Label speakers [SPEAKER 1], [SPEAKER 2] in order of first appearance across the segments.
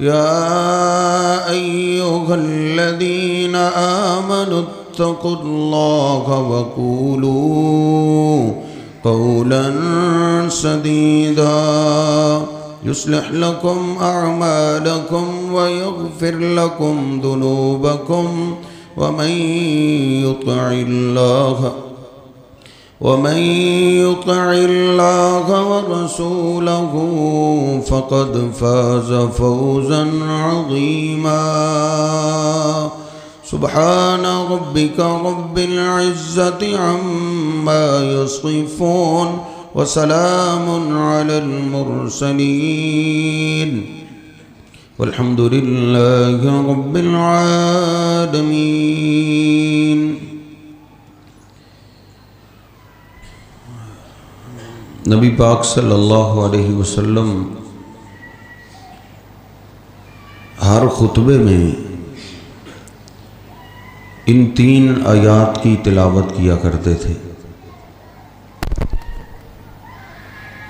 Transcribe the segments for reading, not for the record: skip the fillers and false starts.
[SPEAKER 1] या अय्युहल्लज़ीन आमनुत्तक़ुल्लाह वक़ूलू क़ौलन सदीदा युस्लिह लकुम अअमालकुम व यग़फिर लकुम दुनूबकुम वमन युतिइल्लाह व रसूलहू फ़क़द फ़ाज़ फ़ौज़न अज़ीमा। सुब्हान रब्बिका रब्बिल इज़्ज़ति अम्मा यसिफ़ून व सलामुन अलल मुरसलीन वल्हम्दुलिल्लाहि रब्बिल आलमीन। नबी पाक सल्लल्लाहु अलैहि वसल्लम हर खुतबे में इन 3 आयात की तिलावत किया करते थे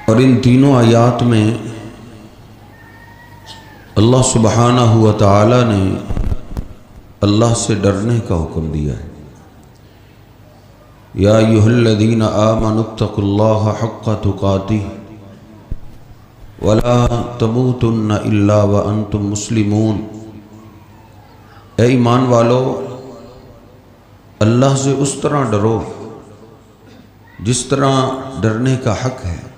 [SPEAKER 1] और इन तीनों आयात में अल्लाह सुब्हानहु व तआला ने अल्लाह से डरने का हुक्म दिया है। या अय्युहल्लज़ीना आमनुत्तक़ुल्लाह हक़्क़ तुक़ातिह वला तमूतुन्ना इल्ला व अंतुम मुस्लिमून। ऐ ईमान वालो, अल्लाह से उस तरह डरो जिस तरह डरने का हक है।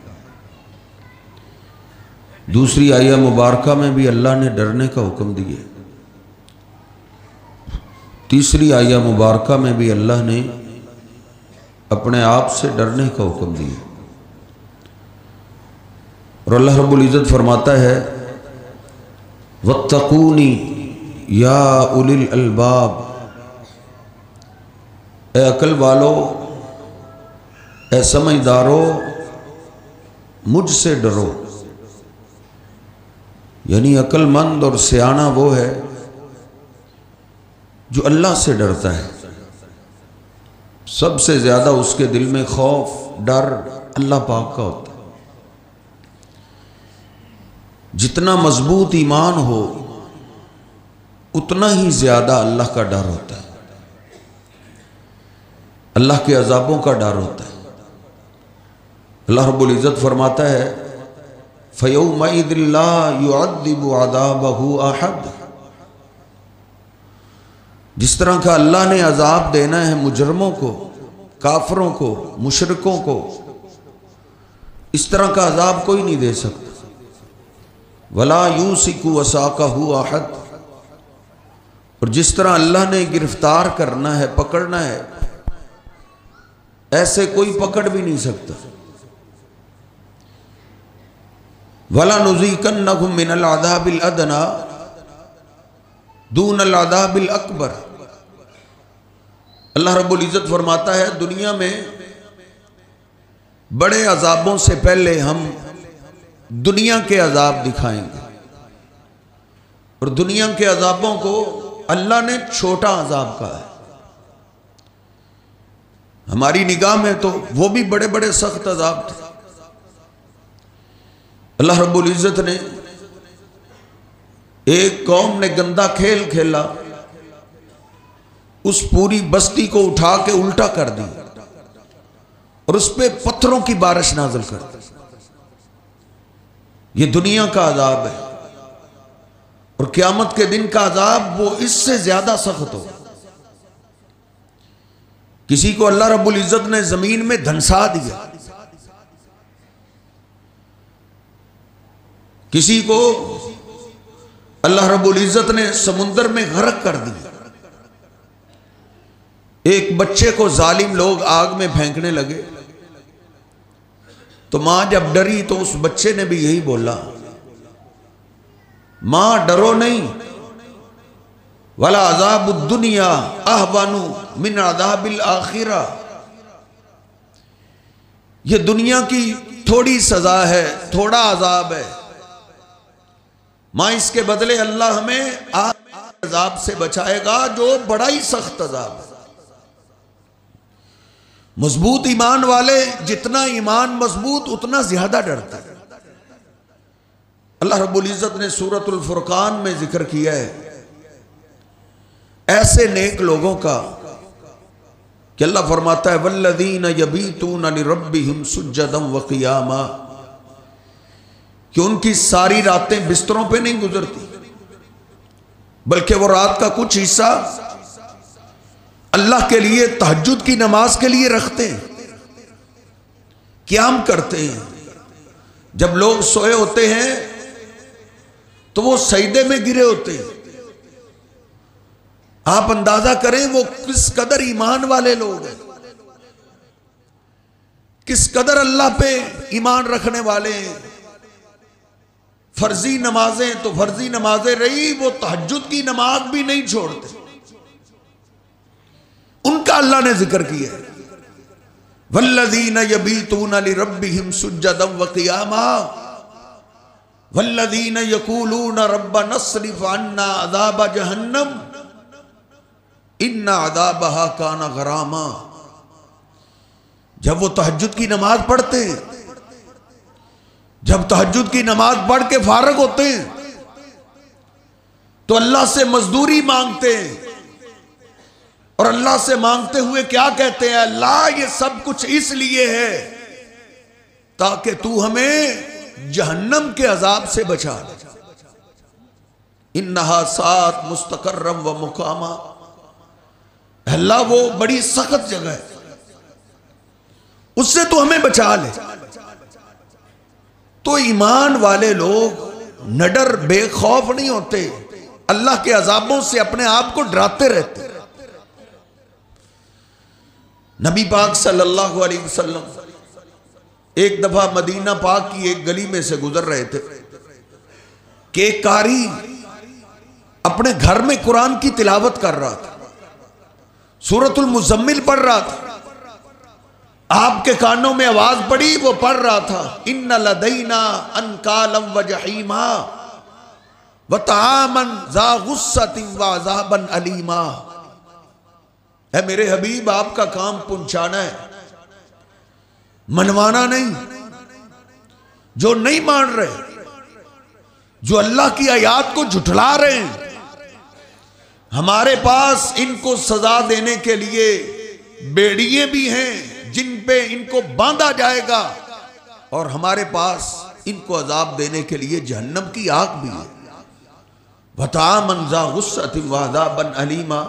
[SPEAKER 1] दूसरी आया मुबारका में भी अल्लाह ने डरने का हुक्म दिया। तीसरी आया मुबारका में भी अल्लाह ने अपने आप से डरने का हुक्म दिया। और अल्लाह रब्बुल इज़्ज़त फरमाता है वत्तक़ूनी या उलिल अलबाब। ए अकल वालो, ए समझदारो, मुझसे डरो। यानी अक्लमंद और सियाना वो है जो अल्लाह से डरता है। सबसे ज़्यादा उसके दिल में खौफ, डर अल्लाह पाक का होता है। जितना मजबूत ईमान हो उतना ही ज़्यादा अल्लाह का डर होता है, अल्लाह के अजाबों का डर होता है। अल्लाह रब्बुल इज़्ज़त फरमाता है फ़यौमइज़िन ला युअज़्ज़िबु अज़ाबहु अहद। जिस तरह का अल्लाह ने अजाब देना है मुजरमों को, काफरों को, मुशरिकों को, इस तरह का अजाब कोई नहीं दे सकता। वला यूसिकु वसाक़हु अहद। और जिस तरह अल्लाह ने गिरफ्तार करना है, पकड़ना है, ऐसे कोई पकड़ भी नहीं सकता। वला नुज़ीक़न्नहुम मिनल अज़ाबिल अदना दूनल अज़ाबिल अकबर। अल्लाह रब्बुल इज़्ज़त फरमाता है दुनिया में बड़े अजाबों से पहले हम दुनिया के अजाब दिखाएंगे। और दुनिया के अजाबों को अल्लाह ने छोटा अजाब कहा है। हमारी निगाह में तो वो भी बड़े बड़े सख्त अजाब थे। अल्लाह रब्बुल इज़्ज़त ने एक कौम ने गंदा खेल खेला, उस पूरी बस्ती को उठा के उल्टा कर दी और उस पे पत्थरों की बारिश नाज़िल कर दी। ये दुनिया का अजाब है। और क़यामत के दिन का अजाब वो इससे ज्यादा सख्त हो। किसी को अल्लाह रब्बुल इज़्ज़त ने जमीन में धंसा दिया, किसी को अल्लाह रब्बुल इज़्ज़त ने समुंदर में गर्क कर दिया। एक बच्चे को जालिम लोग आग में फेंकने लगे तो मां जब डरी तो उस बच्चे ने भी यही बोला, मां डरो नहीं, वला अज़ाबुद दुनिया अहवानु मिन अज़ाबिल आखिरा। ये दुनिया की थोड़ी सजा है, थोड़ा अजाब है, मां इसके बदले अल्लाह हमें अजाब से बचाएगा जो बड़ा ही सख्त अजाब है। मजबूत ईमान वाले जितना ईमान मजबूत उतना ज्यादा डरता है। अल्लाह रब्बुल इज़्ज़त ने सूरतुल फुरकान में जिक्र किया है ऐसे नेक लोगों का कि अल्लाह फरमाता है वल्लज़ीना यबीतूना लिरब्बिहिम सुज्जदन व क़ियामा, कि उनकी सारी रातें बिस्तरों पे नहीं गुजरती बल्कि वो रात का कुछ हिस्सा अल्लाह के लिए तहज्जुद की नमाज के लिए रखते हैं, क़याम करते हैं। जब लोग सोए होते हैं तो वो सजदे में गिरे होते हैं। आप अंदाजा करें वो किस कदर ईमान वाले लोग हैं, किस कदर अल्लाह पे ईमान रखने वाले हैं। फर्जी नमाजें तो फर्जी नमाजें रही, वो तहज्जुद की नमाज भी नहीं छोड़ते। उनका अल्लाह ने जिक्र किया है वल्लज़ीना यबीतूना लिरब्बिहिम सुज्जदन व क़ियामा वल्लज़ीना यक़ूलूना रब्बना अस्रिफ़ अन्ना अज़ाब जहन्नम इन्ना अज़ाबहा काना गरामा। जब वो तहज्जुद की नमाज पढ़ते हैं, जब तहज्जुद की नमाज पढ़ के फारग होते हैं तो अल्लाह से मजदूरी मांगते हैं और अल्लाह से मांगते हुए क्या कहते हैं, अल्लाह ये सब कुछ इसलिए है ताकि तू हमें जहन्नम के अजाब से बचा ले। इन्नहा सात मुस्तकर्रम व मुकामा, अल्लाह वो बड़ी सख्त जगह है, उससे तू हमें बचा ले। तो ईमान वाले लोग नडर बेखौफ नहीं होते, अल्लाह के अजाबों से अपने आप को डराते रहते। नबी पाक सल्लल्लाहु अलैहि वसल्लम एक दफा मदीना पाक की एक गली में से गुजर रहे थे कि एक कारी अपने घर में कुरान की तिलावत कर रहा था, सूरतुल मुज़म्मिल पढ़ रहा था। आपके कानों में आवाज पड़ी, वो पढ़ रहा था इन्ना लदैना अनकालम व जहीमा व तामन ज़ा गुस्सतिन व अज़ाबन अलीमा। है मेरे हबीब, आपका काम पहुंचाना है, मनवाना नहीं। जो नहीं मान रहे, जो अल्लाह की आयात को झुठला रहे हैं, हमारे पास इनको सजा देने के लिए बेड़ियां भी हैं जिन पे इनको बांधा जाएगा, और हमारे पास इनको अजाब देने के लिए जहन्नम की आग भी है। वतामन ज़ा गुस्सतिन व अज़ाबन अलीमा,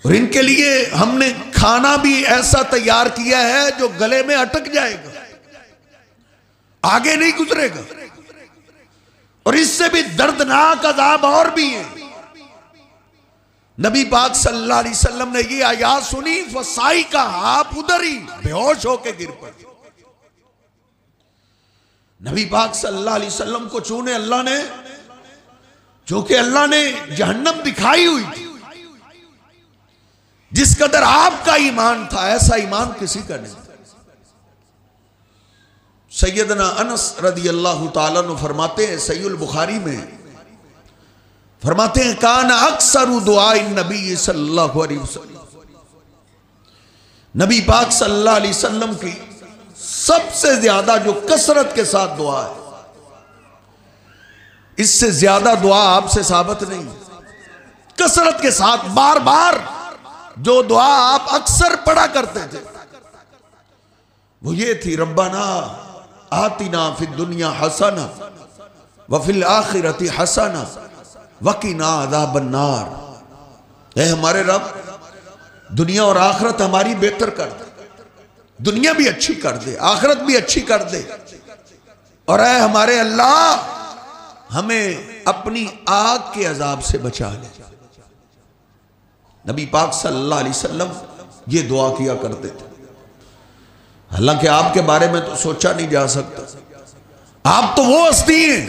[SPEAKER 1] और इनके लिए हमने खाना भी ऐसा तैयार किया है जो गले में अटक जाएगा, आगे नहीं गुजरेगा। और इससे भी दर्दनाक अजाब और भी है। नबी पाक सल्लल्लाहु अलैहि वसल्लम ने ये आयात सुनी, फसाई का आप उधर ही बेहोश होके गिर पड़े। नबी पाक सल्लल्लाहु अलैहि वसल्लम को चूने अल्लाह ने, जो कि अल्लाह ने जहन्नम दिखाई हुई थी, जिस कदर आपका ईमान था ऐसा ईमान किसी का नहीं। सैयदना अनस रदी अल्लाह तआला अन्हु फरमाते हैं, सहीहुल बुखारी में फरमाते हैं, काना अक्सर दुआ नबी सल्लल्लाहु अलैहि वसल्लम, नबी पाक सल्लल्लाहु अलैहि वसल्लम की सबसे ज्यादा जो कसरत के साथ दुआ है, इससे ज्यादा दुआ आपसे साबित नहीं। कसरत के साथ बार बार जो दुआ आप अक्सर पढ़ा करते थे वो ये थी, रब्बना आतिना फिद दुनिया हसना व फिल आखिरति हसना वकीना अज़ाबन नार। ऐ हमारे रब, दुनिया और आखिरत हमारी बेहतर कर दे, दुनिया भी अच्छी कर दे, आखिरत भी अच्छी कर दे, और ऐ हमारे अल्लाह हमें अपनी आग के अजाब से बचा ले। नबी पाक सल्लल्लाहु अलैहि वसल्लम ये दुआ किया करते थे। हालांकि आपके बारे में तो सोचा नहीं जा सकता। आप तो वो हस्ती हैं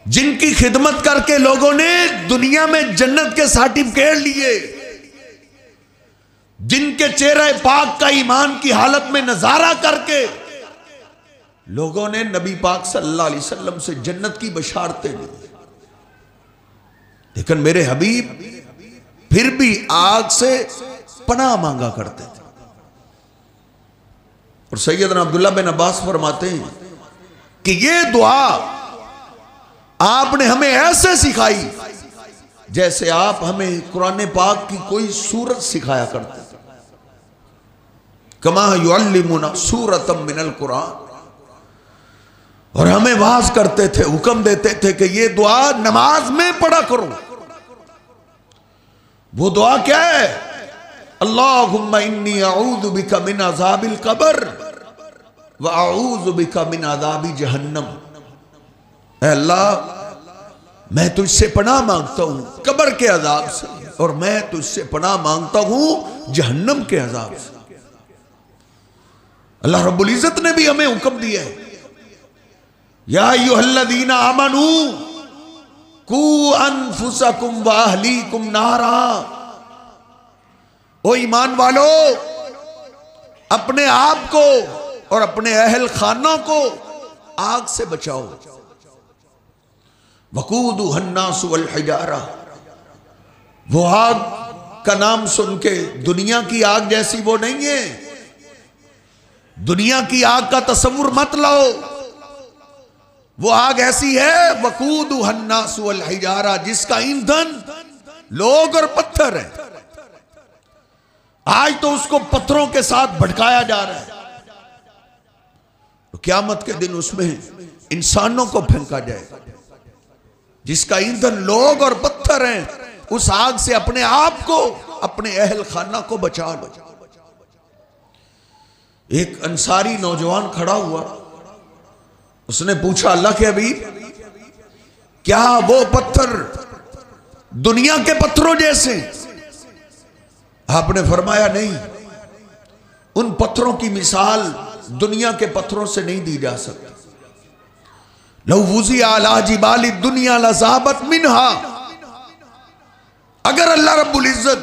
[SPEAKER 1] जिनकी खिदमत करके लोगों ने दुनिया में जन्नत के सर्टिफिकेट लिए, जिनके चेहरे पाक का ईमान की हालत में नजारा करके लोगों ने नबी पाक सल्लल्लाहु अलैहि वसल्लम से जन्नत की बशारतें ली। लेकिन मेरे हबीब फिर भी आग से पनाह मांगा करते थे। और सैयदना अब्दुल्लाह बिन अब्बास फरमाते हैं कि ये दुआ आपने हमें ऐसे सिखाई जैसे आप हमें कुरान पाक की कोई सूरत सिखाया करते, कमा युअल्लिमुना सूरतम मिनल कुरान, और हमें वाज करते थे, हुक्म देते थे कि ये दुआ नमाज में पढ़ा करो। वो दुआ क्या है? अल्लाहुम्मा इन्नी अऊज़ु बिका मिन अज़ाबिल कब्र व अऊज़ु बिका मिन अज़ाबि जहन्नम। ऐ अल्लाह, मैं तुझसे पनाह मांगता हूं कब्र के अजाब से, और मैं तुझसे पनाह मांगता हूं जहन्नम के अजाब से। अल्लाह रब्बुल इज्जत ने भी हमें हुक्म दिया है, या अय्युहल्लज़ीना आमनू कू अनफुसकुम व अहलीकुम नारा। ओ ईमान वालो, अपने आप को और अपने अहल खानों को आग से बचाओ। वकूदुहन्नासु वल हिजारा, वो आग का नाम सुन के दुनिया की आग जैसी वो नहीं है। दुनिया की आग का तस्वुर मत लाओ, वो आग ऐसी है वकूदुहन्नासु वल हिजारा, जिसका ईंधन लोग और पत्थर है। आज तो उसको पत्थरों के साथ भटकाया जा रहा है, तो क़यामत के दिन उसमें इंसानों को फेंका जाएगा, जिसका ईंधन लोग और पत्थर हैं। उस आग से अपने आप को, अपने अहल खाना को बचा लो। एक अंसारी नौजवान खड़ा हुआ, उसने पूछा, अल्लाह के हबीब, क्या वो पत्थर दुनिया के पत्थरों जैसे? आपने फरमाया, नहीं, उन पत्थरों की मिसाल दुनिया के पत्थरों से नहीं दी जा सकती। लौ वुज़िया अला जिबालि दुनिया लज़ाबत मिनहा, अगर अल्लाह रब्बुल इज्जत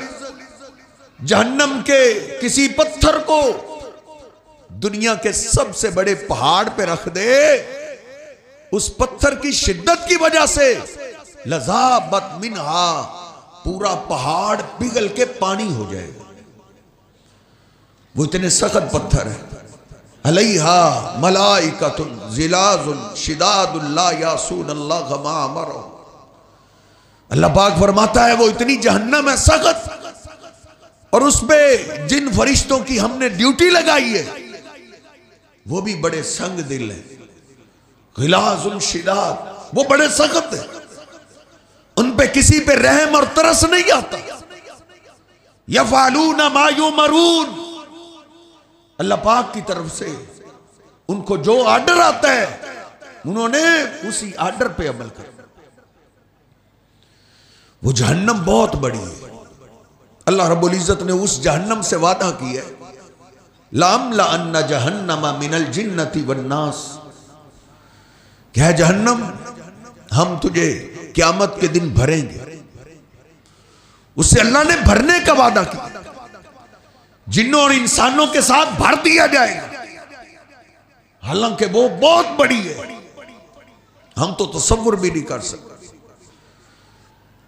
[SPEAKER 1] जहन्नम के किसी पत्थर को दुनिया के सबसे बड़े पहाड़ पे रख दे, उस पत्थर की शिद्दत की वजह से लज़ाबत मिनहा, पूरा पहाड़ पिघल के पानी हो जाएगा। वो इतने सख्त पत्थर है। अलैहा मलाइकतुन ज़िलाज़ुन शिदादुन ला यासूनल्लाह मा अमरहु। अल्लाह पाक फरमाता है, वो इतनी जहन्नम है सख्त, और उस पे जिन फरिश्तों की हमने ड्यूटी लगाई है वो भी बड़े संग दिल है। गिलाज़ुन शिदाद, वो बड़े सख्त है, उन पे किसी पे रहम और तरस नहीं आता। यफ़अलूना मा युमरून, अल्लाह पाक की तरफ से उनको जो आर्डर आता है उन्होंने उसी आर्डर पे अमल कर। वो जहन्नम बहुत बड़ी है। अल्लाह रब्बुल इज्जत ने उस जहन्नम से वादा किया है, लामला अन्ना जहन्नमा मिनल जिन्नति वन्नास। क्या है जहन्नम, हम तुझे क़यामत के दिन भरेंगे। उससे अल्लाह ने भरने का वादा किया, जिन्नों और इंसानों के साथ भर दिया जाएगा। हालांकि वो बहुत बड़ी है, हम तो तसव्वुर भी नहीं कर सकते।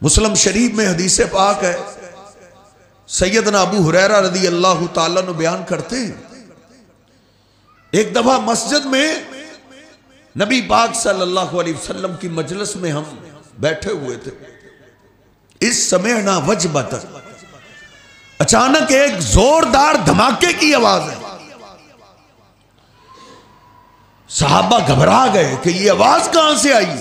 [SPEAKER 1] मुस्लिम शरीफ में हदीस पाक है, सैयदना अबू हुरैरा रज़ी अल्लाह ताला अन्हु बयान करते हैं, एक दफा मस्जिद में नबी पाक सल्लल्लाहु अलैहि वसल्लम की मजलिस में हम बैठे हुए थे। इस समय ना वजबत, अचानक एक जोरदार धमाके की आवाज है। सहाबा घबरा गए कि ये आवाज कहां से आई।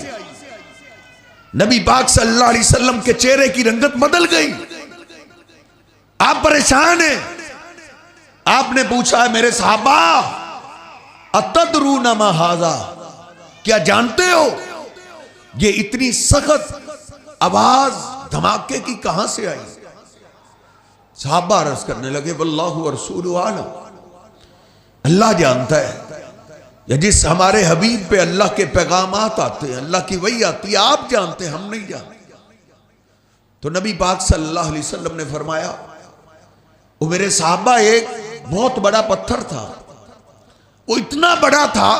[SPEAKER 1] नबी पाक सल्लल्लाहु अलैहि वसल्लम के चेहरे की रंगत बदल गई, आप परेशान हैं। आपने पूछा है, मेरे सहाबा, अतदरूना मा हाज़ा, क्या जानते हो ये इतनी सख्त आवाज धमाके की कहां से आई? सहाबा अर्ज करने लगे, वल्लाहु व रसूलुहु आलम, अल्लाह जानता है। या जिस हमारे हबीब पे अल्लाह के पैगामात आते हैं, अल्लाह की वही आती है, आप जानते हैं, हम नहीं जानते। तो नबी पाक सल्लल्लाहु अलैहि वसल्लम ने फरमाया, वो मेरे सहाबा, एक बहुत बड़ा पत्थर था। वो इतना बड़ा था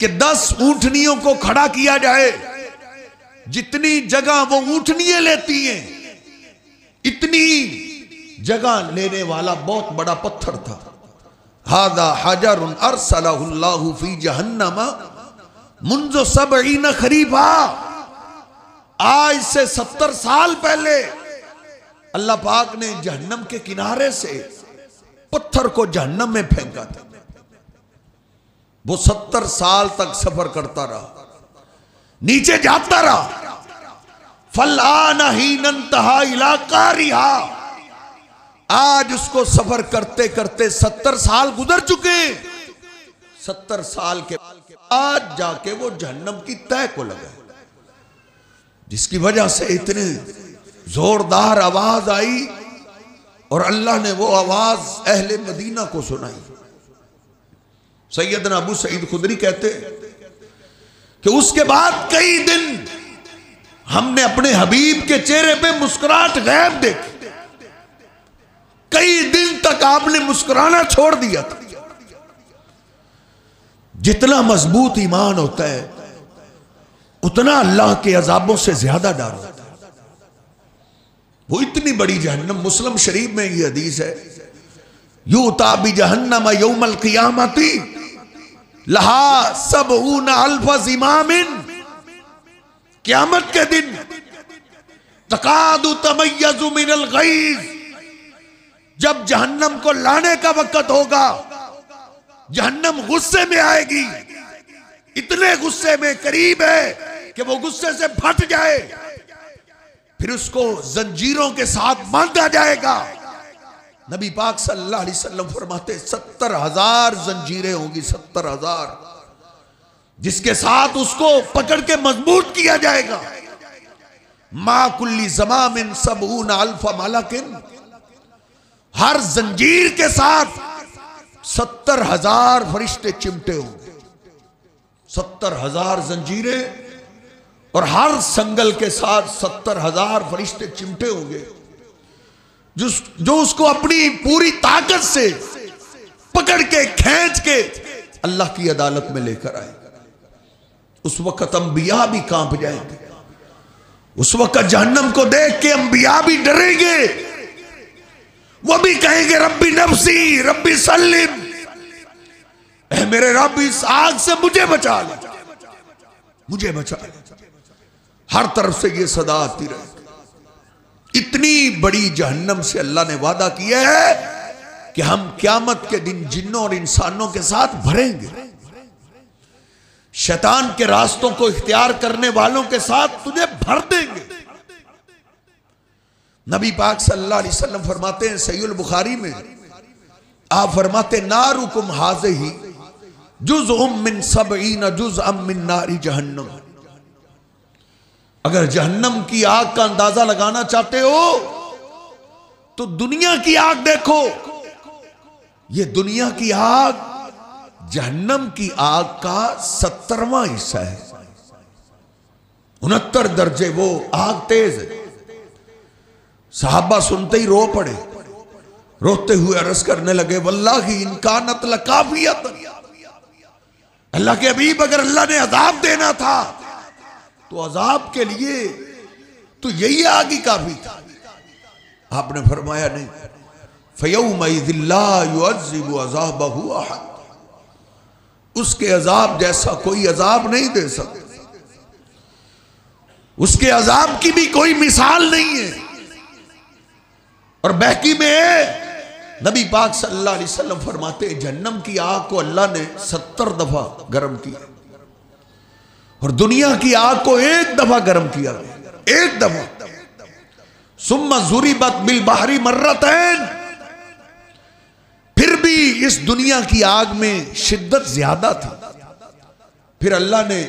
[SPEAKER 1] कि 10 ऊंटनियों को खड़ा किया जाए, जितनी जगह वो ऊंटनियां लेती हैं, इतनी जगह लेने वाला बहुत बड़ा पत्थर था। हादा हजरुन अरसलहुल्लाहु फी जहन्नम मुंजो सबईन खरीफा, आज से 70 साल पहले अल्लाह पाक ने जहन्नम के किनारे से पत्थर को जहन्नम में फेंका था। वो 70 साल तक सफर करता रहा, नीचे जाता रहा। फलाना ही नंतहा इलाका रिहा, आज उसको सफर करते करते 70 साल गुजर चुके। 70 साल के बाद जाके वो जहन्नम की तह को लगा, जिसकी वजह से इतने जोरदार आवाज आई और अल्लाह ने वो आवाज अहले मदीना को सुनाई। सैयदना अबू सईद खुदरी कहते कि उसके बाद कई दिन हमने अपने हबीब के चेहरे पे मुस्कुराहट गैब देखी। कई दिन तक आपने मुस्कुराना छोड़ दिया था। जितना मजबूत ईमान होता है उतना अल्लाह के अजाबों से ज्यादा डर होता है। वो इतनी बड़ी जहन्नम, मुस्लिम शरीफ में ये हदीस है, यूता बि जहन्नम यौमल क़ियामती लहा सबऊन अल्फ ज़िमामिन, क़यामत के दिन तकादु तमय्यज़ु मिनल गैज़, जब जहन्नम को लाने का वक्त होगा, जहन्नम गुस्से में आएगी, इतने गुस्से में करीब है कि वो गुस्से से फट जाए, फिर उसको जंजीरों के साथ बांधा जाएगा। नबी पाक सल्लल्लाहु अलैहि वसल्लम फरमाते 70,000 जंजीरें होंगी, 70,000, जिसके साथ उसको पकड़ के मजबूत किया जाएगा। मा कुल्ली ज़मामिन सबऊन अल्फ मलकिन, हर जंजीर के साथ 70,000 फरिश्ते चिमटे होंगे। 70,000 जंजीरें और हर संगल के साथ 70,000 फरिश्ते चिमटे होंगे, जो उसको अपनी पूरी ताकत से पकड़ के खींच के अल्लाह की अदालत में लेकर आए। उस वक्त अंबिया भी कांप जाएंगे, उस वक्त जहन्नम को देख के अंबिया भी डरेंगे, वो भी कहेंगे रब्बी नफ्सी रब्बी सल्लिम, मेरे रब इस आग से मुझे बचा ले, मुझे बचा ले। हर तरफ से ये सदा आती रहे। इतनी बड़ी जहन्नम से अल्लाह ने वादा किया है कि हम क़यामत के दिन जिन्नों और इंसानों के साथ भरेंगे। शैतान के रास्तों को इख्तियार करने वालों के साथ तुझे भर देंगे। नबी पाक सल्लल्लाहु अलैहि वसल्लम फरमाते हैं सहीहुल बुखारी में, आप फरमाते नारुकुम हाज़िही जुज़उम मिन सबईन जुज़अम मिन नारी जहन्नम। अगर जहन्नम की आग का अंदाजा लगाना चाहते हो तो दुनिया की आग देखो। ये दुनिया की आग जहन्नम की आग का 70वां हिस्सा है। 69 दर्जे वो आग तेज है। सहाबा सुनते ही रो पड़े, रोते हुए अर्ज करने लगे वल्लाही इनकानत लकाफियत, अल्लाह के हबीब अगर अल्लाह ने अजाब देना था तो अजाब के लिए तो यही आग ही काफी था। आपने फरमाया नहीं, फयौमइज़िन ला युअज़्ज़िबु अज़ाबहु अहद, उसके अजाब जैसा कोई अजाब नहीं दे सकता, उसके अजाब की भी कोई मिसाल नहीं है। और बहकी में नबी पाक सल्लल्लाहु अलैहि वसल्लम फरमाते जहन्नम की आग को अल्लाह ने 70 दफा गर्म किया और दुनिया की आग को 1 दफा गर्म किया, 1 दफा। सुम्मा ज़ुरिबत बिल बहरी मर्रतैन, फिर भी इस दुनिया की आग में शिद्दत ज्यादा थी। फिर अल्लाह ने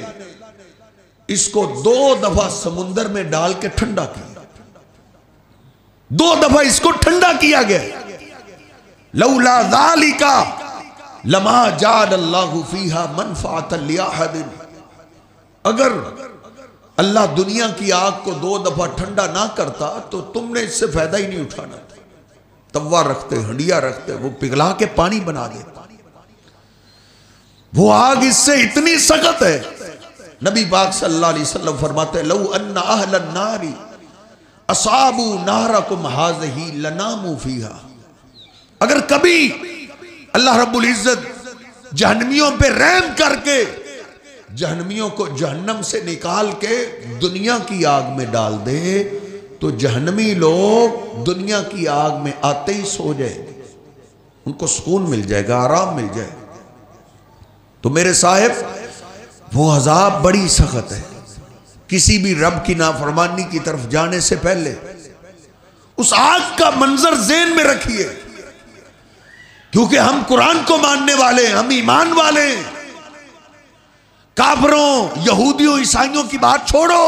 [SPEAKER 1] इसको 2 दफा समुंदर में डाल के ठंडा किया, 2 दफा इसको ठंडा किया गया। लौला ज़ालिका लमा जाअलल्लाहु फीहा मनफ़अतन लिअहदिन, अगर अल्लाह दुनिया की आग को 2 दफा ठंडा ना करता तो तुमने इससे फायदा ही नहीं उठाना। तवा रखते, हंडिया रखते, वो पिघला के पानी बना देता। वो आग इससे इतनी सख्त है, नबी पाक सल्लल्लाहु अलैहि वसल्लम फरमाते लौ अन्ना अहलन नारी असाबू नारकुम हाज़िही लनामू फीहा, अगर कभी अल्लाह रब्बुल इज्जत जहन्नमियों पे रहम करके जहन्नमियों को जहन्नम से निकाल के दुनिया की आग में डाल दे तो जहन्नमी लोग दुनिया की आग में आते ही सो जाएंगे, उनको सुकून मिल जाएगा, आराम मिल जाएगा। तो मेरे साहिब वो अजाब बड़ी सख्त है। किसी भी रब की नाफरमानी की तरफ जाने से पहले उस आग का मंजर ज़हन में रखिए, क्योंकि हम कुरान को मानने वाले हैं, हम ईमान वाले हैं। काफिरों, यहूदियों, ईसाइयों की बात छोड़ो,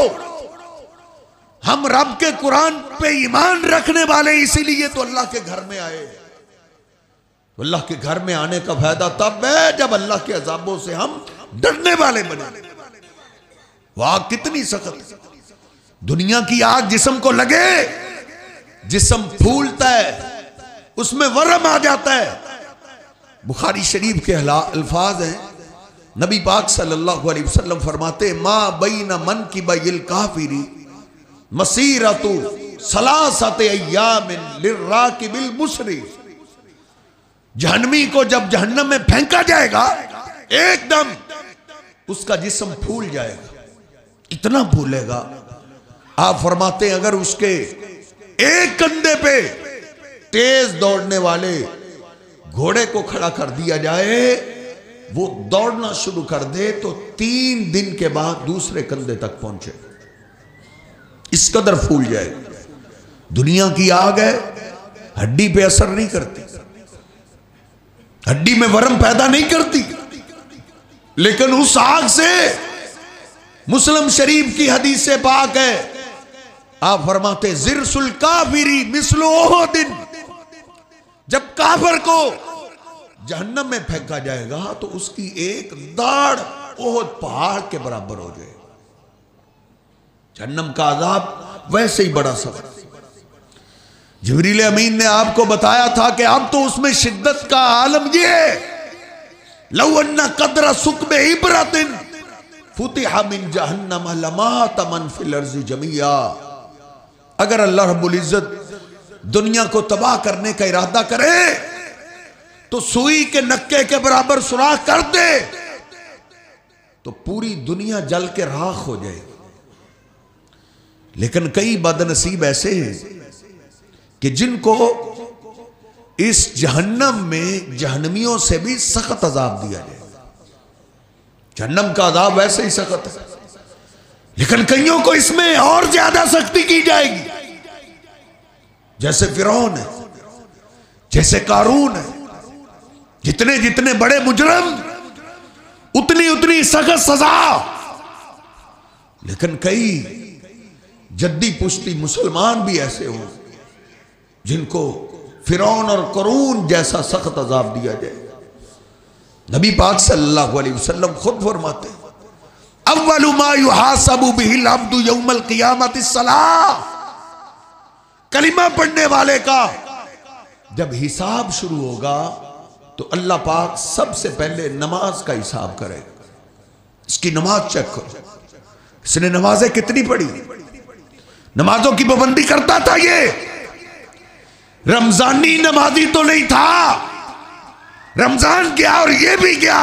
[SPEAKER 1] हम रब के कुरान पे ईमान रखने वाले, इसीलिए तो अल्लाह के घर में आए। तो अल्लाह के घर में आने का फायदा तब है जब अल्लाह के अजाबों से हम डरने वाले बने। वो आग कितनी सख्त, दुनिया की आग जिस्म को लगे, जिस्म फूलता है, उसमें वरम आ जाता है। बुखारी शरीफ के अल्फाज हैं, नबी पाक सल्लल्लाहु अलैहि वसल्लम फरमाते, मा बैन मन की बैल काफिरी मसीरतु सलासत अय्यामिन लिर्राकिबिल मुसरी। जहन्नमी को जब जहन्नम में फेंका जाएगा एकदम उसका जिस्म फूल जाएगा, इतना फूलेगा। आप फरमाते हैं अगर उसके एक कंधे पे तेज दौड़ने वाले घोड़े को खड़ा कर दिया जाए, वो दौड़ना शुरू कर दे तो 3 दिन के बाद दूसरे कंधे तक पहुंचे, इस कदर फूल जाएगा। दुनिया की आग है, हड्डी पे असर नहीं करती, हड्डी में वरम पैदा नहीं करती, लेकिन उस आग से, मुस्लिम शरीफ की हदीस से पाक है, आप फरमाते जिरसुल काफिरी मिस्लु ओहदिन, जब काफिर को जहन्नम में फेंका जाएगा तो उसकी एक दाढ़ ओहद पहाड़ के बराबर हो जाए। जहन्नम का अजाब वैसे ही बड़ा सख्त। जिब्रील अमीन ने आपको बताया था कि अब तो उसमें शिद्दत का आलम ये, लौ अन्ना कदरा सुकब इबरतिन फुतिहा मिन जहन्नम लमा तमन फिल अर्ज़ि जमिया। अगर अल्लाह रब्बुल इज्जत दुनिया को तबाह करने का इरादा करे तो सुई के नक्के के बराबर सुराख कर दे तो पूरी दुनिया जल के राख हो जाएगी। लेकिन कई बदनसीब ऐसे हैं कि जिनको इस जहन्नम में जहन्नमियों से भी सख्त अजाब दिया जाएगा। जहन्नम का अजाब वैसे ही सख्त है, लेकिन कईयों को इसमें और ज्यादा सख्ती की जाएगी। जैसे फिरौन है, जैसे कारून है, जितने जितने बड़े मुजरम उतनी उतनी सख्त सजा। लेकिन कई जद्दी पुश्ती मुसलमान भी ऐसे हो जिनको फिरौन और करून जैसा सख्त अजाब दिया जाए। नबी पाक सल्लल्लाहु अलैहि वसल्लम खुद फरमाते, अव्वलु मा युहासबु बिहिल अब्दु यौमल क़ियामति सलाह। कलिमा पढ़ने वाले का जब हिसाब शुरू होगा तो अल्लाह पाक सबसे पहले नमाज का हिसाब करेगा। इसकी नमाज चेक करो, इसने नमाजें कितनी पढ़ी, नमाजों की पाबंदी करता था, ये रमजानी नमाजी तो नहीं था, रमजान गया और ये भी गया।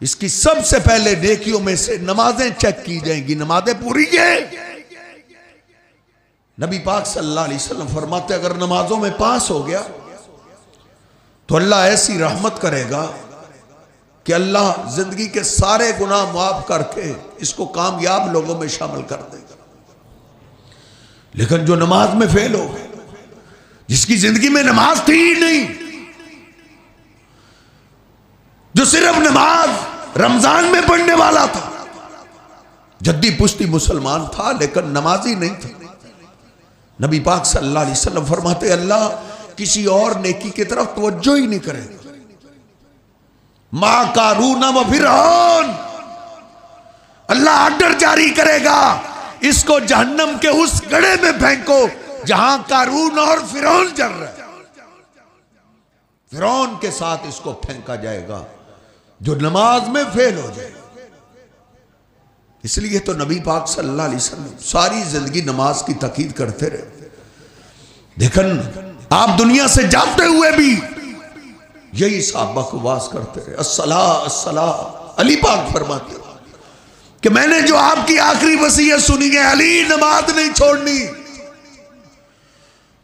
[SPEAKER 1] इसकी सबसे पहले नेकियों में से नमाजें चेक की जाएंगी, नमाजें पूरी है। नबी पाक सल्लल्लाहु अलैहि वसल्लम फरमाते अगर नमाजों में पास हो गया तो अल्लाह ऐसी रहमत करेगा कि अल्लाह जिंदगी के सारे गुनाह माफ करके इसको कामयाब लोगों में शामिल कर देगा। लेकिन जो नमाज में फेल हो गए, जिसकी जिंदगी में नमाज थी ही नहीं, जो सिर्फ नमाज रमजान में पढ़ने वाला था, जद्दी पुश्ती मुसलमान था लेकिन नमाजी नहीं था, नबी पाक सल्लल्लाहु अलैहि वसल्लम फरमाते अल्लाह किसी और नेकी की तरफ तवज्जो ही नहीं करेगा। मां कारून व फिरौन, अल्लाह ऑर्डर जारी करेगा इसको जहन्नम के उस गड्ढे में फेंको जहां कारून और फिरौन जल रहे हैं। फिरौन के साथ इसको फेंका जाएगा जो नमाज में फेल हो जाए। इसलिए तो नबी पाक सल्लल्लाहु अलैहि वसल्लम सारी जिंदगी नमाज की ताकीद करते रहे। लेकिन आप दुनिया से जाते हुए भी यही साहबा को वास करते रहे, अस्सला अस्सला अली पाक फरमाते कि मैंने जो आपकी आखिरी वसीयत सुनी है, अली नमाज नहीं छोड़नी।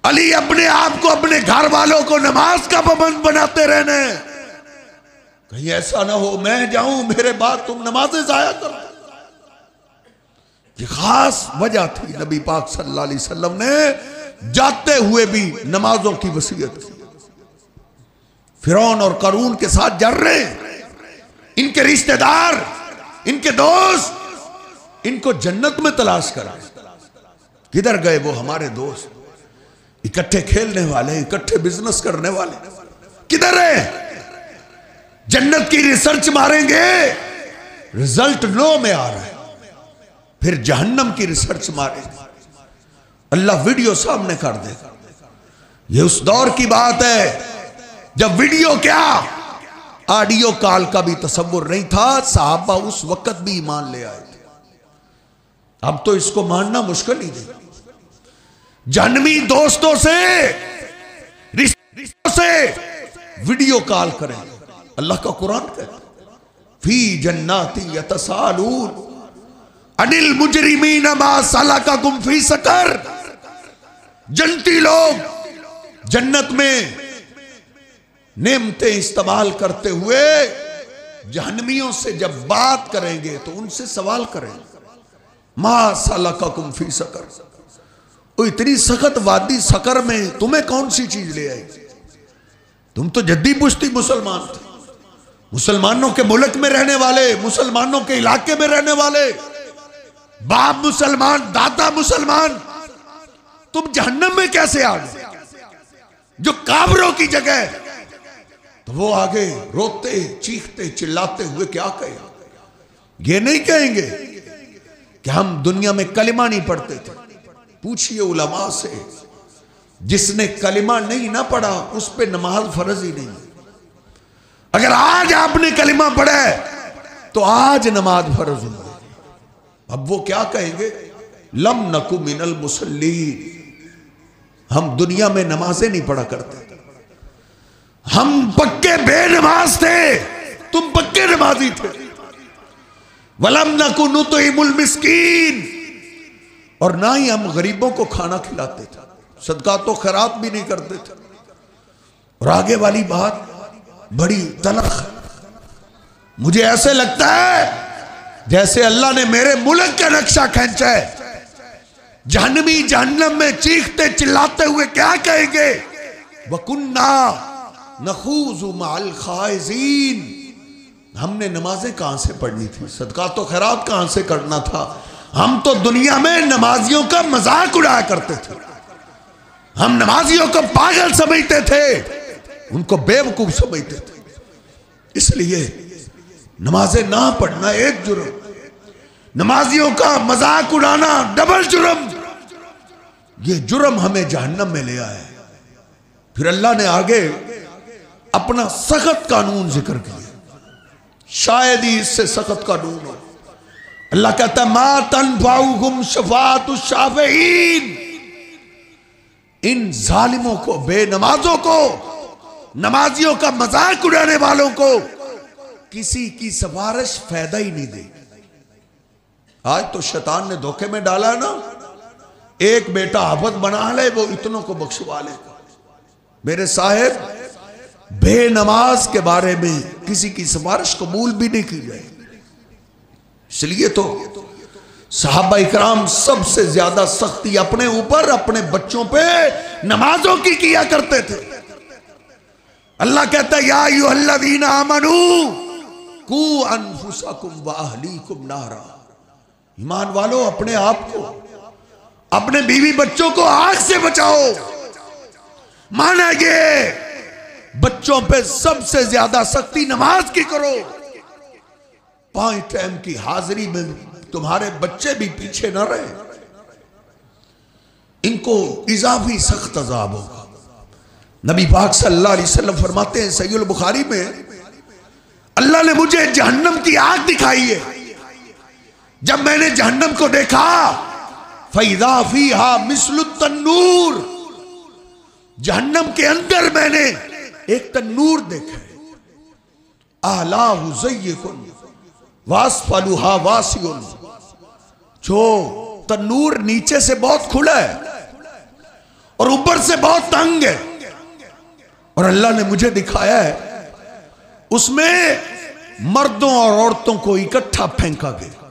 [SPEAKER 1] अली अपने आप को, अपने घर वालों को नमाज का पाबंद बनाते रहना। कहीं ऐसा ना हो मैं जाऊं मेरे बाद तुम नमाजें जाया करो। ये खास वजह थी नबी पाक सल्लल्लाहु अलैहि वसल्लम ने जाते हुए भी नमाजों की वसीयत की। फिरौन और कारून के साथ जर रहे, इनके रिश्तेदार, इनके दोस्त इनको जन्नत में तलाश करा। किधर गए वो हमारे दोस्त, इकट्ठे खेलने वाले, इकट्ठे बिजनेस करने वाले, किधर है? जन्नत की रिसर्च मारेंगे, रिजल्ट नो में आ रहा है। फिर जहन्नम की रिसर्च मारेंगे, अल्लाह वीडियो सामने कर देगा। ये उस दौर की बात है जब वीडियो क्या, ऑडियो कॉल का भी तसव्वुर नहीं था। साहबा उस वक्त भी ईमान ले आए थे। अब तो इसको मानना मुश्किल ही नहीं। जहन्नमी दोस्तों से, रिश्तों से वीडियो कॉल करें। अल्लाह का कुरान कहता है फी जन्नाती यतसालून अनिल मुजरिमीन मा सलकाकुम फी सकर। जन्नती लोग जन्नत में नेमतें इस्तेमाल करते हुए जहन्नमियों से जब बात करेंगे तो उनसे सवाल करेंगे, मा सलकाकुम फी सकर, वो इतनी सख्त वादी सकर में तुम्हें कौन सी चीज ले आई? तुम तो जद्दी पुश्ती मुसलमान थे, मुसलमानों के मुल्क में रहने वाले, मुसलमानों के इलाके में रहने वाले, बाप मुसलमान, दादा मुसलमान, तुम जहन्नम में कैसे आ गए जो काफिरों की जगह? तो वो आगे रोते चीखते चिल्लाते हुए क्या कहे? ये नहीं कहेंगे कि हम दुनिया में कलिमा नहीं पढ़ते थे। पूछिए उलमा से, जिसने कलिमा नहीं ना पढ़ा उस पे नमाज फर्ज ही नहीं। अगर आज आपने कलिमा पढ़ा है तो आज नमाज फर्ज हुई। अब वो क्या कहेंगे? लम नकु मिनल मुसल्लीन, हम दुनिया में नमाजें नहीं पढ़ा करते, हम पक्के बेनमाज थे, तुम पक्के नमाजी थे। वलम नकु नुतइमुल मिस्कीन, और ना ही हम गरीबों को खाना खिलाते थे, सदका तो खैरात भी नहीं करते थे। और आगे वाली बात बड़ी तलख है। मुझे ऐसे लगता है जैसे अल्लाह ने मेरे मुल्क का नक्शा खींचा है। जहन्नमी जहन्नम में चीखते चिल्लाते हुए क्या कहेंगे? वकुन्ना नखूज़ु मअल खाइज़ीन, हमने नमाजें कहां से पढ़नी थी, सदका तो खैरात कहां से करना था? हम तो दुनिया में नमाजियों का मजाक उड़ाया करते थे, हम नमाजियों को पागल समझते थे, उनको बेवकूफ समझते थे। इसलिए नमाजें ना पढ़ना एक जुर्म, नमाजियों का मजाक उड़ाना डबल जुर्म। ये जुर्म हमें जहन्नम में ले आया। फिर अल्लाह ने आगे अपना सख्त कानून जिक्र किया, शायद ही इससे सख्त कानून हो। अल्लाह कहता है मा तनफाउहुम शफाअतुश शाफीईन, इन जालिमों को, बेनमाजों को, नमाजियों का मजाक उड़ाने वालों को किसी की सिफारिश फायदा ही नहीं देगी। आज तो शैतान ने धोखे में डाला ना, एक बेटा हाफिज बना ले, वो इतनों को बख्शवा ले। मेरे साहेब, बेनमाज के बारे में किसी की सिफारिश कबूल भी नहीं की जाए। इसलिए तो सहाबा इकराम सबसे ज्यादा सख्ती अपने ऊपर, अपने बच्चों पे नमाजों की किया करते थे। अल्लाह कहता है या अय्युहल्लज़ीना आमनू कू अनफुसकुम व अहलीकुम नारा, ईमान वालों अपने आप को, अपने बीवी बच्चों को आग से बचाओ। माना ये बच्चों पे सबसे ज्यादा सख्ती नमाज की करो। 5 टाइम की हाजिरी में तुम्हारे बच्चे भी पीछे न रहे, इनको इजाफी सख्त अजाब होगा। नबी पाक सल्लल्लाहु अलैहि वसल्लम फरमाते हैं सहीह बुखारी में, अल्लाह ने मुझे जहन्नम की आग दिखाई है। जब मैंने जहन्नम को देखा, फैज़ा फीहा मिस्लु तन्नूर, जहन्नम के अंदर मैंने एक तन्नूर देखा है। आलाहु ज़य्यकुन वासफलुहा वासियुन, जो तन्नूर नीचे से बहुत खुला है और ऊपर से बहुत तंग है, और अल्लाह ने मुझे दिखाया है उसमें मर्दों और औरतों को इकट्ठा फेंका गया।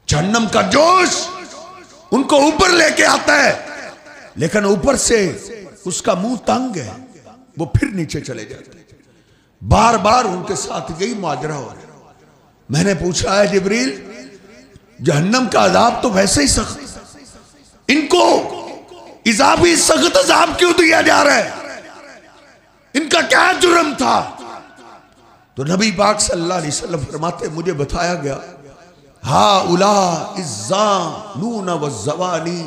[SPEAKER 1] जहन्नम का जोश उनको ऊपर लेके आता है, लेकिन ऊपर से उसका मुंह तंग है, वो फिर नीचे चले जाते हैं। बार बार उनके साथ यही माजरा हो रहा है। मैंने पूछा है जिब्रील, जहन्नम का अजाब तो वैसे ही सख्त, इनको इजाफी सख्त अजाब क्यों दिया जा रहा है? इनका क्या जुर्म था? तो नबी पाक सल्लल्लाहु अलैहि वसल्लम फरमाते, मुझे बताया गया, हा उला इज़्ज़ानून वज़्ज़वानी,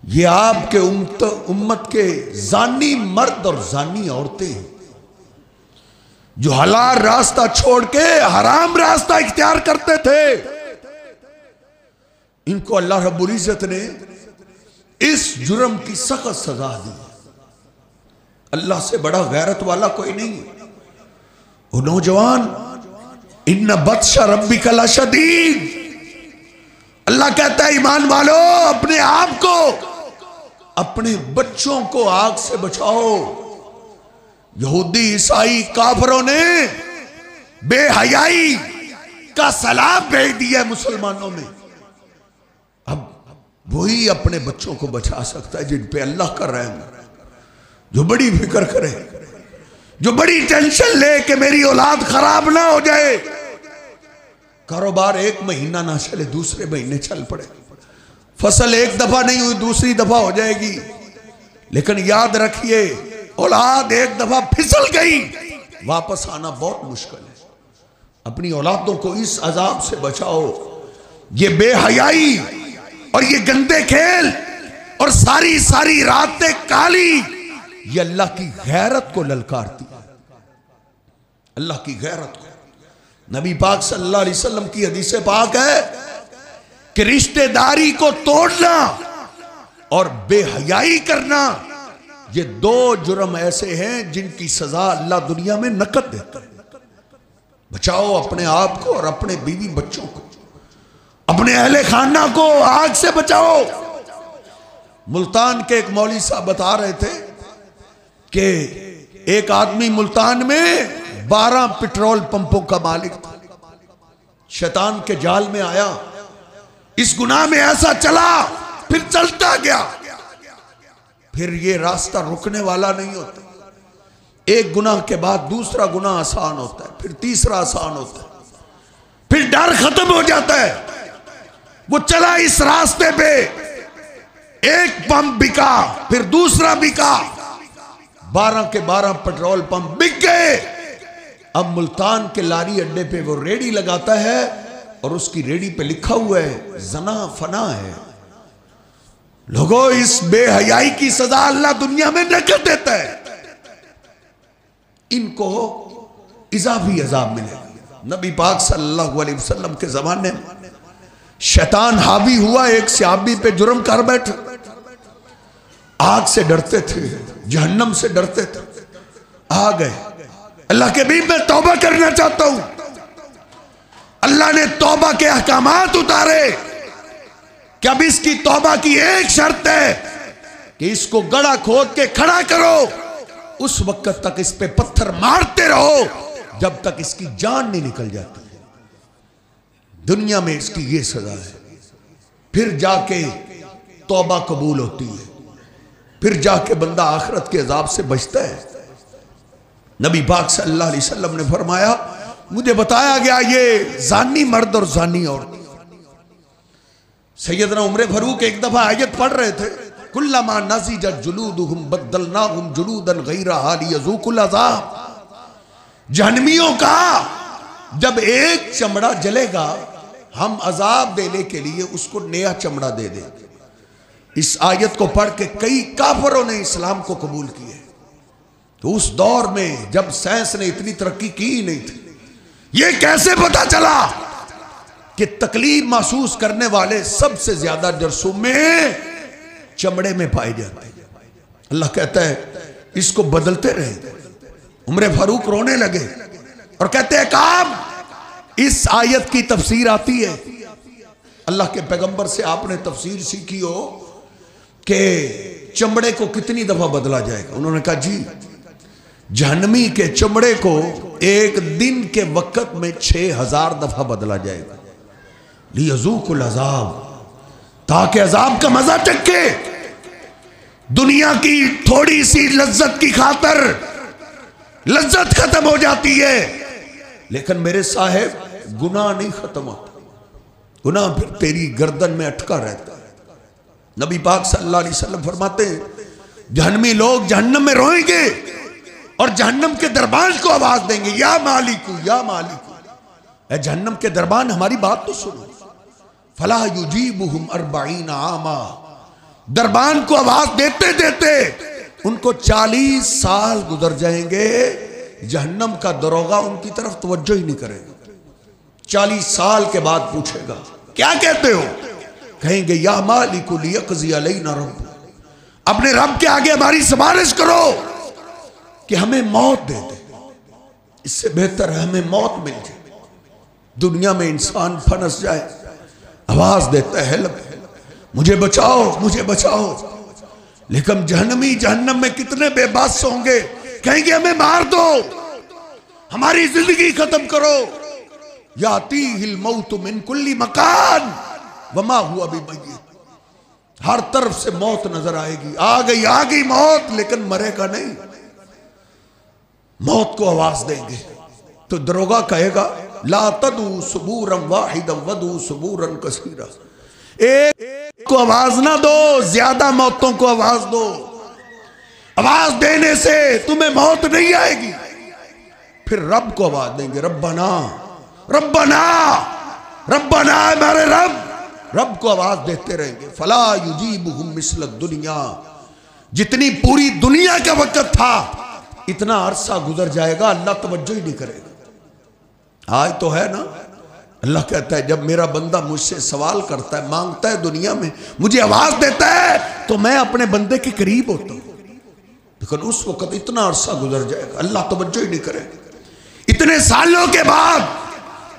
[SPEAKER 1] ये आपके उम्मत के जानी मर्द और जानी औरतें हैं, जो हलाल रास्ता छोड़ के हराम रास्ता इख्तियार करते थे। इनको अल्लाह रब्बुल इज्जत ने इस जुर्म की सख्त सजा दी। अल्लाह से बड़ा गैरत वाला कोई नहीं। वो नौजवान, इन्ना बत्शा रब्बिका लशदीद, अल्लाह कहता है ईमान वालो, अपने आप को, अपने बच्चों को आग से बचाओ। यहूदी ईसाई काफरों ने बेहयाई का सलाब भेज दिया है मुसलमानों में। अब वही अपने बच्चों को बचा सकता है जिन पे अल्लाह का रहम, जो बड़ी फिक्र करे, जो बड़ी टेंशन ले कि मेरी औलाद खराब ना हो जाए। कारोबार एक महीना ना चले, दूसरे महीने चल पड़े, फसल एक दफा नहीं हुई दूसरी दफा हो जाएगी, लेकिन याद रखिए औलाद एक दफा फिसल गई, वापस आना बहुत मुश्किल है। अपनी औलादों को इस अजाब से बचाओ। ये बेहयाई और ये गंदे खेल और सारी सारी रातें काली, ये अल्लाह की गैरत को ललकारती है, अल्लाह की गैरत को। नबी पाक सल्लल्लाहु अलैहि वसल्लम की हदीस पाक है कि रिश्तेदारी को तोड़ना और बेहयाई करना, ये दो जुर्म ऐसे हैं जिनकी सजा अल्लाह दुनिया में नकद देता है। बचाओ अपने आप को और अपने बीवी बच्चों को, अपने अहले खाना को आग से बचाओ। मुल्तान के एक मौलवी साहब बता रहे थे कि एक आदमी मुल्तान में 12 पेट्रोल पंपों का मालिक था। शैतान के जाल में आया, इस गुनाह में ऐसा चला, फिर चलता गया, फिर ये रास्ता रुकने वाला नहीं होता। एक गुनाह के बाद दूसरा गुनाह आसान होता है, फिर तीसरा आसान होता है, फिर डर खत्म हो जाता है। वो चला इस रास्ते पे, एक पंप बिका, फिर दूसरा बिका, 12 के 12 पेट्रोल पंप बिक गए। अब मुल्तान के लारी अड्डे पे वो रेडी लगाता है और उसकी रेडी पे लिखा हुआ है जना फना है। लोगों, इस बेहयाई की सजा अल्लाह दुनिया में नकद देता है, इनको इजाफी अजाब मिलेगा। नबी पाक सल्लल्लाहु अलैहि वसल्लम के जमाने में शैतान हावी हुआ एक सहाबी पे, जुर्म कर बैठे, आग से डरते थे, जहन्नम से डरते थे, आ गए। अल्लाह के बीच में तौबा करना चाहता हूं। अल्लाह ने तौबा के अहकामात उतारे कि अब इसकी तौबा की एक शर्त है कि इसको गड़ा खोद के खड़ा करो, उस वक्त तक इस पे पत्थर मारते रहो जब तक इसकी जान नहीं निकल जाती। दुनिया में इसकी ये सजा है, फिर जाके तौबा कबूल होती है, फिर जाके बंदा आखिरत के अजाब से बचता है। नबी पाक सल्लल्लाहु अलैहि वसल्लम ने फरमाया, मुझे बताया गया ये जानी मर्द और जानी औरत। सैयदना उमर फारूक एक दफा आयत पढ़ रहे थे, कुल्लमा नज़िजत जुलूदुहुम बद्दलनाहुम जुलूदन गैरहा लियज़ूकुल अज़ाब। जहन्नमियों का जब एक चमड़ा जलेगा, हम अजाब देने के लिए उसको नया चमड़ा दे देंगे। इस आयत को पढ़ के कई काफरों ने इस्लाम को कबूल किया। तो उस दौर में जब साइंस ने इतनी तरक्की की ही नहीं थी, ये कैसे पता चला कि तकलीफ महसूस करने वाले सबसे ज्यादा जरसूम में चमड़े में पाए जाते हैं। अल्लाह कहता है इसको बदलते रहे। उमर फारूक रोने लगे और कहते हैं काम इस आयत की तफसीर आती है, अल्लाह के पैगंबर से आपने तफसीर सीखी हो कि चमड़े को कितनी दफा बदला जाएगा। उन्होंने कहा जी जहन्नमी के चमड़े को एक दिन के वक्त में 6000 दफा बदला जाएगा। लियज़ूकुल अज़ाब, ताकि अजाब का मजा चखे। दुनिया की थोड़ी सी लज्जत की खातर लज्जत खत्म हो जाती है, लेकिन मेरे साहेब गुनाह नहीं खत्म होता, गुनाह फिर तेरी गर्दन में अटका रहता है। नबी पाक सल्लल्लाहु अलैहि वसल्लम फरमाते हैं जहन्नमी लोग जहन्नम में रोएंगे और जहन्नम के दरबान को आवाज देंगे, या मालिकू या मालिकू, ऐ जहन्नम के दरबान हमारी बात तो सुनो। फला युजीबुहुम 40 आमा, दरबान को आवाज देते देते उनको 40 साल गुजर जाएंगे, जहन्नम का दरोगा उनकी तरफ तवज्जो ही नहीं करेगा। 40 साल के बाद पूछेगा क्या कहते हो, कहेंगे या मालिकु लियक़ज़ी अलैना रब्बु, अपने रब के आगे हमारी सिफारिश करो कि हमें मौत दे दे, इससे बेहतर है हमें मौत मिल जाए। दुनिया में इंसान फंस जाए, आवाज देता है मुझे बचाओ मुझे बचाओ, लेकिन जहन्नमी जहन्नम में कितने बेबस होंगे, कहेंगे हमें मार दो, हमारी जिंदगी खत्म करो। यातीहिल मौत मिन कुल्ली मकान वमा हुवा बिमय्यित, हर तरफ से मौत नजर आएगी, आ गई मौत, लेकिन मरेगा नहीं। मौत को आवाज देंगे तो दरोगा कहेगा ला तदू सुबूरन वाहिदन वदू सुबूरन कसीरा, एक को आवाज ना दो, ज्यादा मौतों को आवाज दो। आवाज देने से तुम्हें मौत नहीं आएगी। फिर रब को आवाज देंगे रब्बना रब्बना रब्बना, हमारे रब, रब को आवाज देते रहेंगे। फला युजीबुहुम मिस्ल दुनिया, जितनी पूरी दुनिया का वक्त था इतना अरसा गुजर जाएगा, अल्लाह तवज्जो ही नहीं करेगा। आज तो है ना, अल्लाह कहता है जब मेरा बंदा मुझसे सवाल करता है, मांगता है दुनिया में, मुझे आवाज देता है तो मैं अपने बंदे के करीब होता हूं, लेकिन उस वक्त इतना अरसा गुजर जाएगा, अल्लाह तवज्जो ही नहीं करेगा। इतने सालों के बाद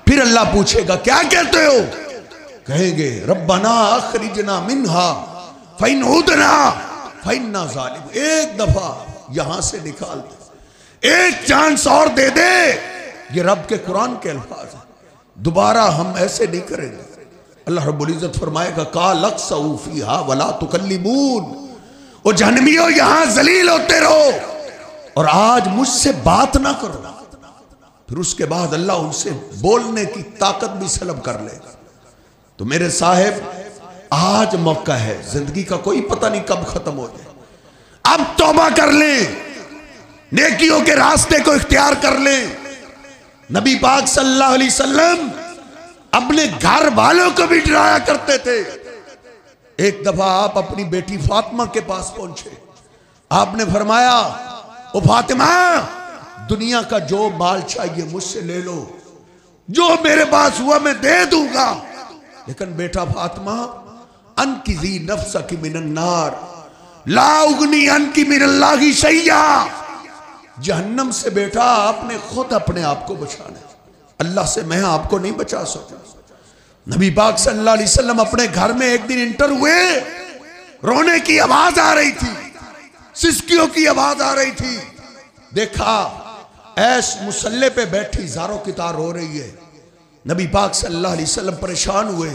[SPEAKER 1] फिर अल्लाह पूछेगा क्या कहते हो, कहेंगे रब्बना अखरिजना मिन्हा फइन उदना फइन्ना ज़ालिम, एक दफा यहां से निकाल दे, एक चांस और दे दे। ये रब के कुरान के अल्फाज है, दोबारा हम ऐसे नहीं करेंगे। अल्लाह रब्बुल इज्जत फरमाएगा काल अक्सऊ फीहा वला तुकल्लिमून, ओ जहन्नमियों यहां जलील होते रहो और आज मुझसे बात ना करो। फिर उसके बाद अल्लाह उनसे बोलने की ताकत भी सलब कर लेगा। तो मेरे साहेब आज मौका है, जिंदगी का कोई पता नहीं कब खत्म हो जाए। अब तौबा कर ले, नेकियों के रास्ते को इख्तियार कर ले। नबी पाक सल्लल्लाहु अलैहि वसल्लम अपने घर वालों को भी डराया करते थे। एक दफा आप अपनी बेटी फातिमा के पास पहुंचे, आपने फरमाया ओ फातिमा, दुनिया का जो माल चाहिए मुझसे ले लो, जो मेरे पास हुआ मैं दे दूंगा, लेकिन बेटा फातिमा अनकिज़ी नफ्सकी मिनन नार ला उगनी अनकी मिनल्लाहि शैया, जहन्नम से बेटा आपने खुद अपने आप को बचाना है, अल्लाह से मैं आपको नहीं बचा सकता। नबी पाक सल्लल्लाहु अलैहि वसल्लम अपने घर में एक दिन इंटर हुए, रोने की आवाज आ रही थी, सिसकियों की आवाज आ रही थी। देखा ऐश मुसल्ले पे बैठी ज़ारो की तार रो रही है। नबी पाक सल्लल्लाहु अलैहि वसल्लम परेशान हुए,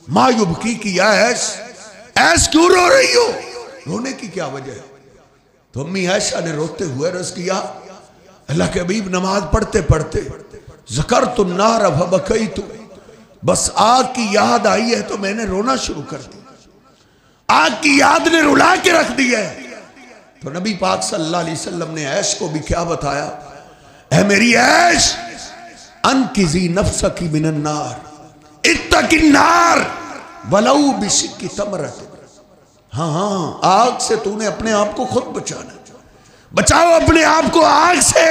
[SPEAKER 1] मायूबकी की ऐश क्यों रो रही हो, रोने की क्या वजह है? तो अम्मी आयशा ने रोते हुए अर्ज़ किया, अल्लाह के हबीब नमाज पढ़ते पढ़ते ज़करतु नार फबकैतु, बस आग की याद आई है तो मैंने रोना शुरू कर दिया, आग की याद ने रुला के रख दिया है। तो नबी पाक सल्लल्लाहु अलैहि वसल्लम ने ऐश को भी क्या बताया, ऐ मेरी ऐश अनकिज़ी नफ्सकी मिनन नार इत्तकिन नार वलऊ बिशिक्की तमरत, हाँ हाँ आग से तूने अपने आप को खुद बचाना, बचाओ अपने आप को आग से,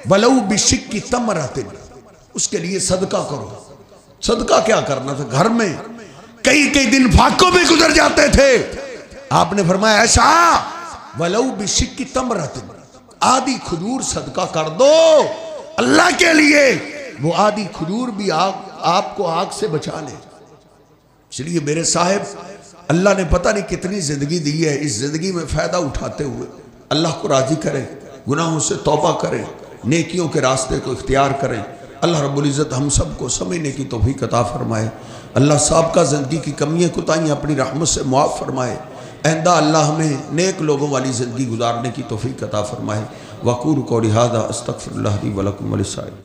[SPEAKER 1] वलऊ बिशिक्की तमरत, उसके लिए सदका करो। सदका क्या करना था, घर में कई कई दिन फाकों में गुजर जाते थे, आपने फरमाया ऐसा वलऊ बिशिक्की तमरत, आधी खजूर सदका कर दो अल्लाह के लिए, वो आदि खजूर भी आग आपको आग से बचा ले। इसलिए मेरे साहिब, अल्लाह ने पता नहीं कितनी ज़िंदगी दी है, इस ज़िंदगी में फ़ायदा उठाते हुए अल्लाह को राज़ी करें, गुनाहों से तौबा करें, नेकियों के रास्ते को इख्तियार करें। अल्लाह रब्बुल इज़्ज़त हम सब को समझने की तौफीक अता फरमाए। अल्लाह साबिक़ा ज़िंदगी की कमियाँ कोताहियाँ अपनी रहमत से मुआफ़ फरमाए। आइंदा अल्लाह हमें नेक लोगों वाली ज़िंदगी गुजारने की तौफीक अता फरमाए। वक़ूलु क़ौली हाज़ा अस्तग़फ़िरुल्लाह ली व लकुम व लिस्साइरिल